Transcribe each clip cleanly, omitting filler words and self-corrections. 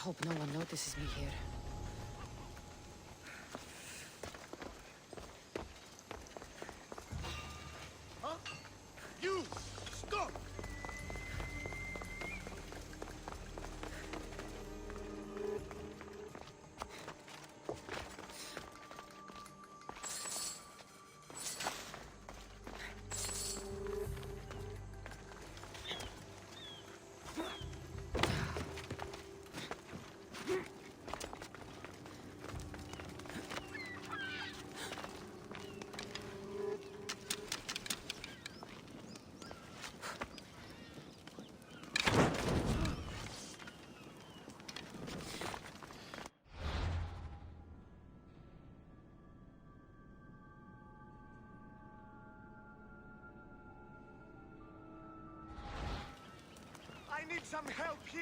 hope no one notices me here. Huh? You! Stop! I need some help here!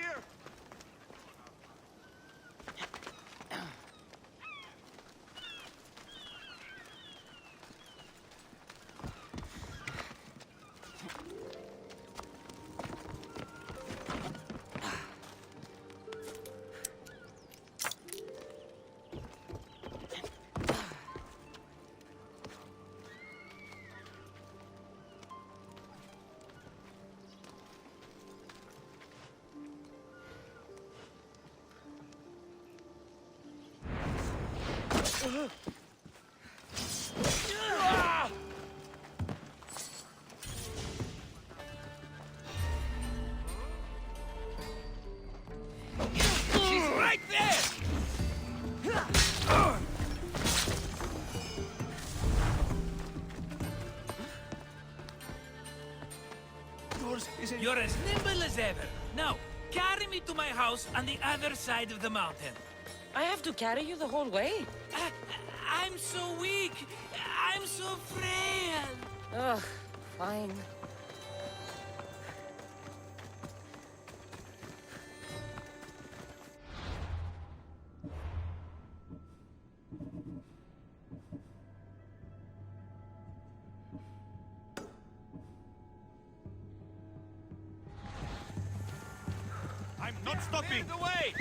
She's right there! Yours is a... You're as nimble as ever. Now, carry me to my house on the other side of the mountain. I have to carry you the whole way? I'm so weak. I'm so frail. Ugh, fine. I'm not stopping! The way!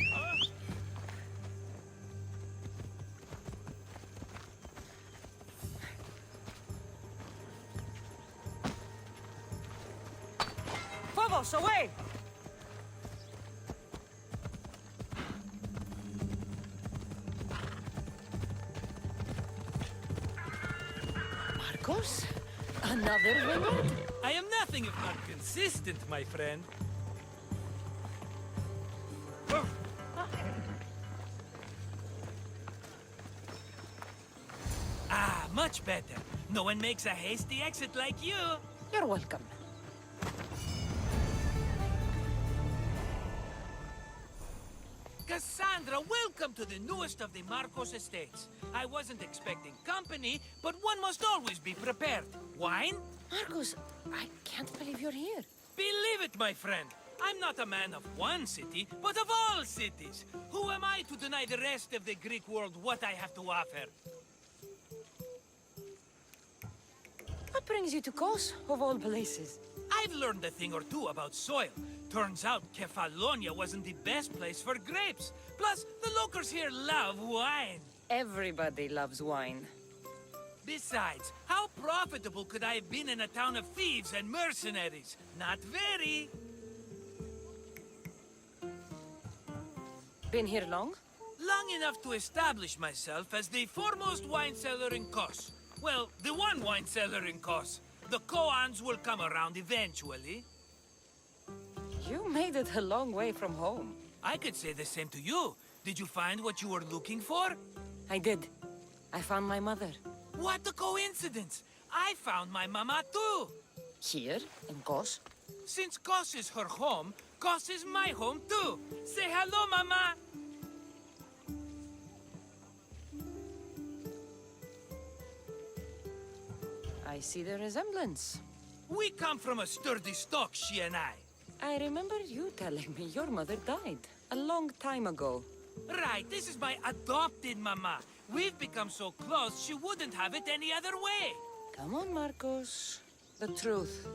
Phobos, away! Markos? Another vineyard? I am nothing if not consistent, my friend. Ah, much better. No one makes a hasty exit like you. You're welcome. Cassandra, welcome to the newest of the Markos estates. I wasn't expecting company, but one must always be prepared. Wine? Markos, I can't believe you're here. Believe it, my friend. I'm not a man of one city, but of all cities. Who am I to deny the rest of the Greek world what I have to offer? What brings you to Kos, of all places? I've learned a thing or two about soil. Turns out Kefalonia wasn't the best place for grapes. Plus, the locals here love wine. Everybody loves wine. Besides, how profitable could I have been in a town of thieves and mercenaries? Not very. Been here long? Long enough to establish myself as the foremost wine seller in Kos. Well, the one wine seller in Kos. The koans will come around eventually. You made it a long way from home. I could say the same to you. Did you find what you were looking for? I did. I found my mother. What a coincidence! I found my mama too! Here, in Kos? Since Kos is her home, Kos is my home too! Say hello, mama! I see the resemblance. We come from a sturdy stock, she and I. I remember you telling me your mother died a long time ago. Right, this is my adopted mama. We've become so close, she wouldn't have it any other way. Come on, Markos. The truth.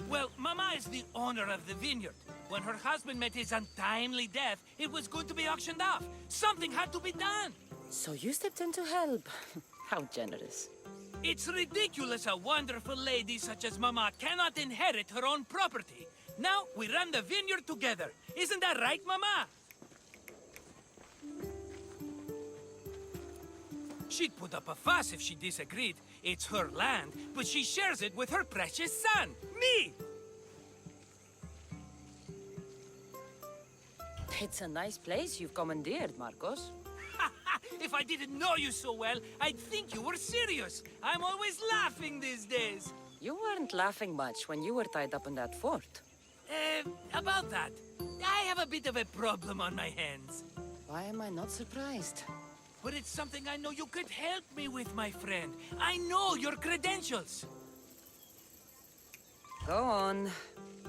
Well, Mama is the owner of the vineyard. When her husband met his untimely death, it was going to be auctioned off. Something had to be done. So you stepped in to help. How generous. It's ridiculous a wonderful lady such as Mama cannot inherit her own property. Now we run the vineyard together. Isn't that right, Mama? She'd put up a fuss if she disagreed. It's her land, but she shares it with her precious son, me! It's a nice place you've commandeered, Markos. If I didn't know you so well, I'd think you were serious. I'm always laughing these days. You weren't laughing much when you were tied up in that fort. About that, I have a bit of a problem on my hands. Why am I not surprised? But it's something I know you could help me with, my friend. I know your credentials. Go on.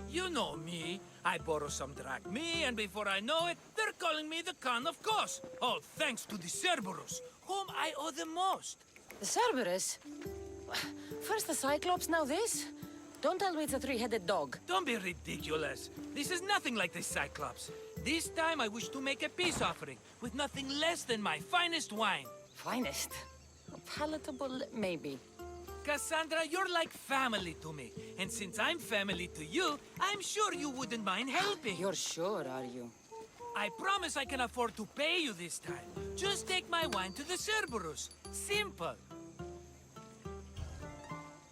You know me. I borrow some drachmae, and before I know it, they're calling me the Khan of Kos. All thanks to the Cerberus, whom I owe the most. The Cerberus? First the Cyclops, now this? Don't tell me it's a three-headed dog. Don't be ridiculous. This is nothing like the Cyclops. This time I wish to make a peace offering, with nothing less than my finest wine. Finest? Palatable, maybe. Cassandra, you're like family to me. And since I'm family to you, I'm sure you wouldn't mind helping. You're sure, are you? I promise I can afford to pay you this time. Just take my wine to the Cerberus. Simple.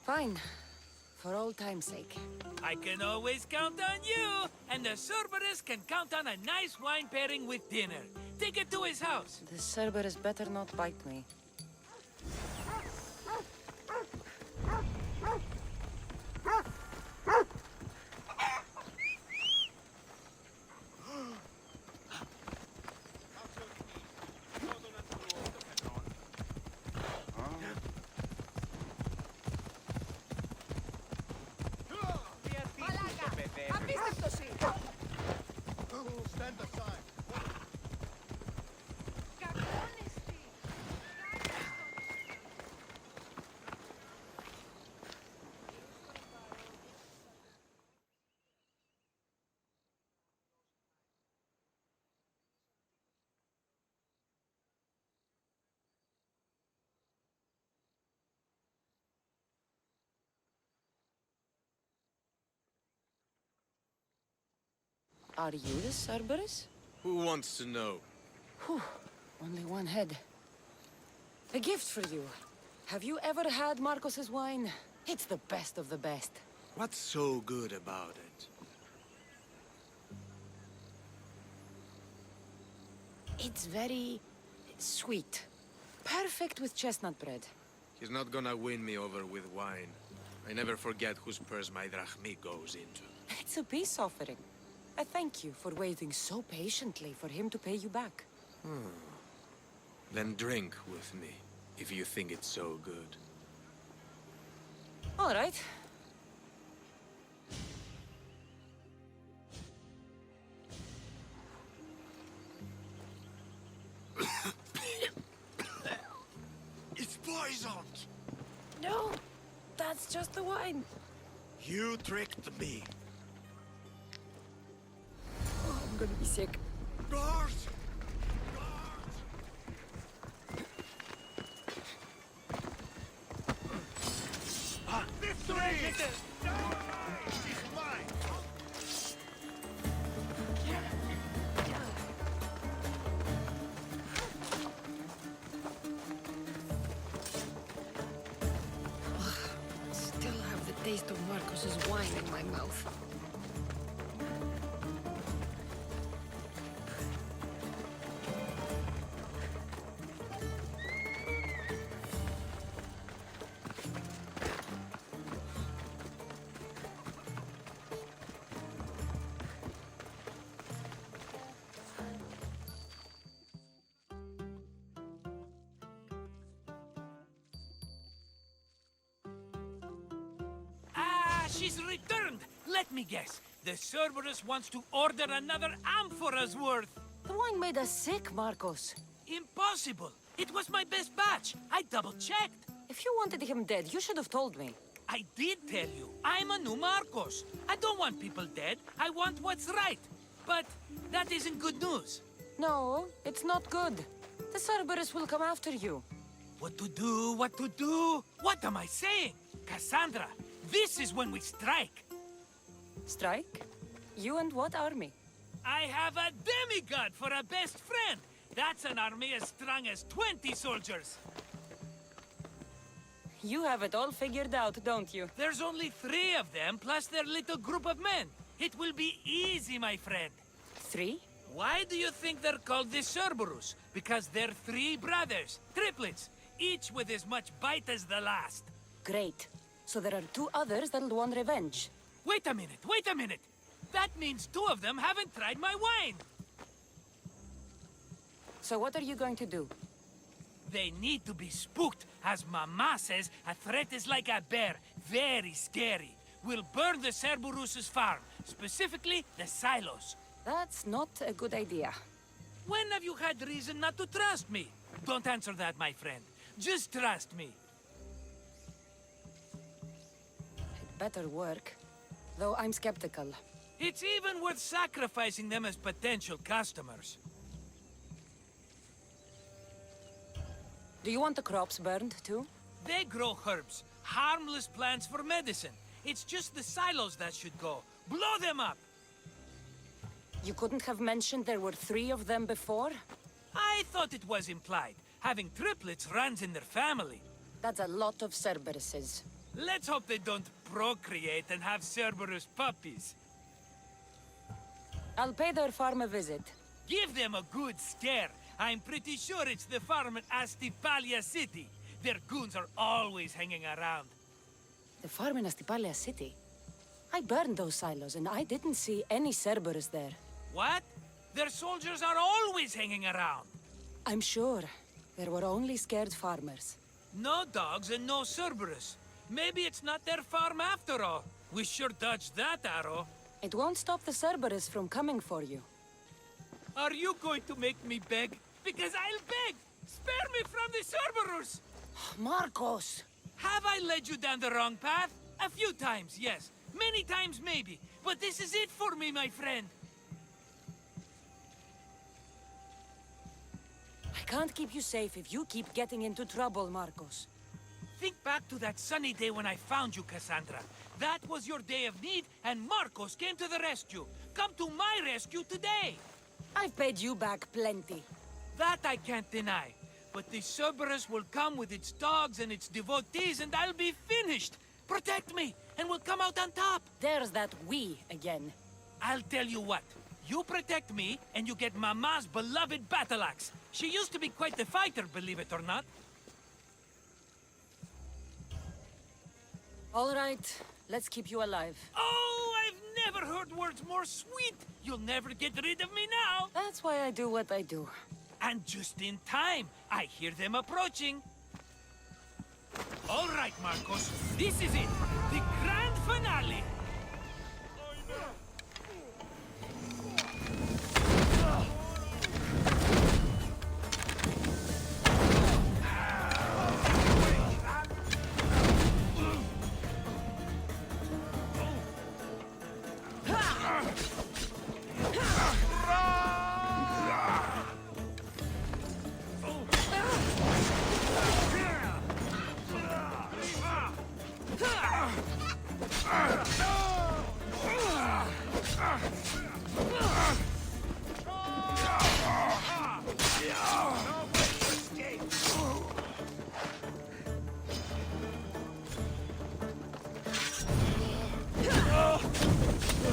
Fine. For old time's sake. I can always count on you. And the Cerberus can count on a nice wine pairing with dinner. Take it to his house. The Cerberus better not bite me. Stand aside. Are you the Cerberus? Who wants to know? Whew, only one head. A gift for you. Have you ever had Markos's wine? It's the best of the best. What's so good about it? It's very sweet. Perfect with chestnut bread. He's not gonna win me over with wine. I never forget whose purse my drachmae goes into. It's a peace offering. I thank you for waiting so patiently for him to pay you back. Then drink with me, if you think it's so good. All right. It's poisoned! No, that's just the wine. You tricked me. Oh, I'm gonna be sick. Guards! Victory! She's mine! Still have the taste of Markos's wine in my mouth. She's returned! Let me guess. The Cerberus wants to order another amphora's worth. The wine made us sick, Markos. Impossible! It was my best batch. I double-checked. If you wanted him dead, you should have told me. I did tell you, I'm a new Markos. I don't want people dead, I want what's right. But that isn't good news. No, it's not good. The Cerberus will come after you. What to do, what to do? What am I saying? Cassandra, this is when we strike. Strike? You and what army? I have a demigod for a best friend. That's an army as strong as 20 soldiers. You have it all figured out, don't you? There's only 3 of them, plus their little group of men. It will be easy, my friend. 3? Why do you think they're called the Cerberus? Because they're 3 brothers, triplets, each with as much bite as the last. Great. So there are 2 others that'll want revenge. Wait a minute, wait a minute! That means 2 of them haven't tried my wine! So what are you going to do? They need to be spooked. As Mama says, a threat is like a bear, very scary. We'll burn the Cerberus' farm, specifically the silos. That's not a good idea. When have you had reason not to trust me? Don't answer that, my friend. Just trust me. It better work. Though I'm skeptical. It's even worth sacrificing them as potential customers. Do you want the crops burned too? They grow herbs, harmless plants for medicine. It's just the silos that should go. Blow them up! You couldn't have mentioned there were 3 of them before? I thought it was implied. Having triplets runs in their family. That's a lot of Cerberuses. Let's hope they don't procreate and have Cerberus puppies. I'll pay their farm a visit. Give them a good scare. I'm pretty sure it's the farm in Astipalia City. Their goons are always hanging around. The farm in Astipalia City? I burned those silos and I didn't see any Cerberus there. What? Their soldiers are always hanging around. I'm sure. There were only scared farmers. No dogs and no Cerberus. Maybe it's not their farm after all. We sure dodged that arrow. It won't stop the Cerberus from coming for you. Are you going to make me beg? Because I'll beg! Spare me from the Cerberus! Markos! Have I led you down the wrong path? A few times, yes. Many times, maybe. But this is it for me, my friend. I can't keep you safe if you keep getting into trouble, Markos. Think back to that sunny day when I found you, Cassandra. That was your day of need, and Markos came to the rescue. Come to my rescue today! I've paid you back plenty. That I can't deny. But the Cerberus will come with its dogs and its devotees, and I'll be finished! Protect me, and we'll come out on top! There's that we again. I'll tell you what. You protect me, and you get Mama's beloved battle axe. She used to be quite the fighter, believe it or not. All right, let's keep you alive. Oh, I've never heard words more sweet! You'll never get rid of me now! That's why I do what I do. And just in time, I hear them approaching. All right, Markos, this is it. The grand finale.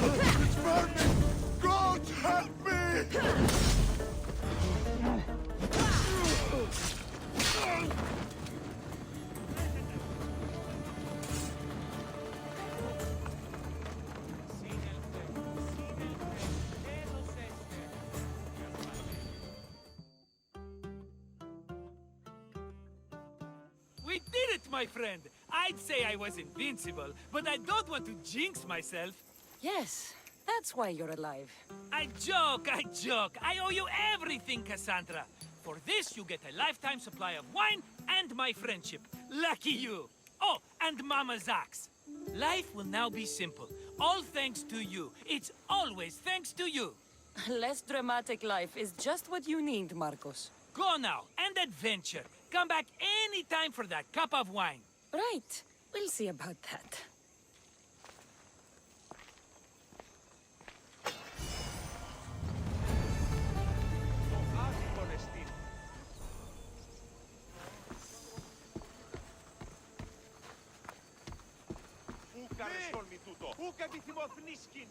It's burning! God help me! We did it, my friend! I'd say I was invincible, but I don't want to jinx myself. Yes, that's why you're alive. I joke, I joke. I owe you everything, Cassandra. For this, you get a lifetime supply of wine and my friendship. Lucky you. Oh, and Mama's axe. Life will now be simple. All thanks to you. It's always thanks to you. Less dramatic life is just what you need, Markos. Go now, and adventure. Come back any time for that cup of wine. Right. We'll see about that. Πού κάνεις τόλμη τούτο, πού κατηθυμώθνισκην.